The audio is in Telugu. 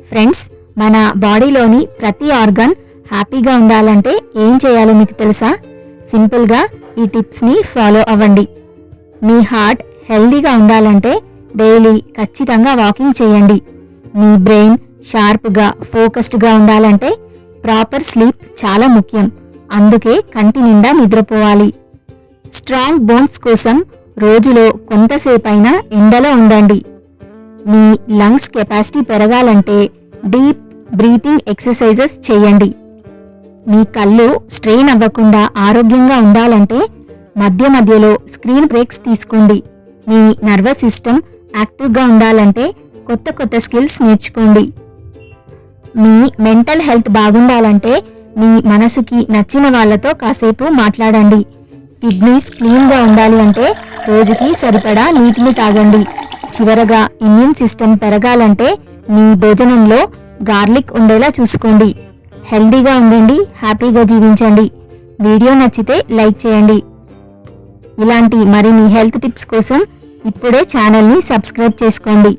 ఫ్రెండ్స్, మన బాడీలోని ప్రతి ఆర్గాన్ హ్యాపీగా ఉండాలంటే ఏం చేయాలో మీకు తెలుసా? సింపుల్గా ఈ టిప్స్ని ఫాలో అవ్వండి. మీ హార్ట్ హెల్దీగా ఉండాలంటే డైలీ ఖచ్చితంగా వాకింగ్ చేయండి. మీ బ్రెయిన్ షార్ప్గా ఫోకస్డ్గా ఉండాలంటే ప్రాపర్ స్లీప్ చాలా ముఖ్యం. అందుకే కంటి నిండా నిద్రపోవాలి. స్ట్రాంగ్ బోన్స్ కోసం రోజులో కొంతసేపైనా ఎండలో ఉండండి. మీ లంగ్స్ కెపాసిటీ పెరగాలంటే డీప్ బ్రీతింగ్ ఎక్సర్సైజెస్ చేయండి. మీ కళ్ళు స్ట్రెయిన్ అవ్వకుండా ఆరోగ్యంగా ఉండాలంటే మధ్య మధ్యలో స్క్రీన్ బ్రేక్స్ తీసుకోండి. మీ నర్వస్ సిస్టమ్ యాక్టివ్గా ఉండాలంటే కొత్త కొత్త స్కిల్స్ నేర్చుకోండి. మీ మెంటల్ హెల్త్ బాగుండాలంటే మీ మనసుకి నచ్చిన వాళ్ళతో కాసేపు మాట్లాడండి. కిడ్నీస్ క్లీన్గా ఉండాలి అంటే రోజుకి సరిపడా నీటిని తాగండి. చివరగా ఇమ్యూన్ సిస్టమ్ పెరగాలంటే మీ భోజనంలో గార్లిక్ ఉండేలా చూసుకోండి. హెల్దీగా ఉండండి, హ్యాపీగా జీవించండి. వీడియో నచ్చితే లైక్ చేయండి. ఇలాంటి మరిన్ని హెల్త్ టిప్స్ కోసం ఇప్పుడే ఛానల్ని సబ్స్క్రైబ్ చేసుకోండి.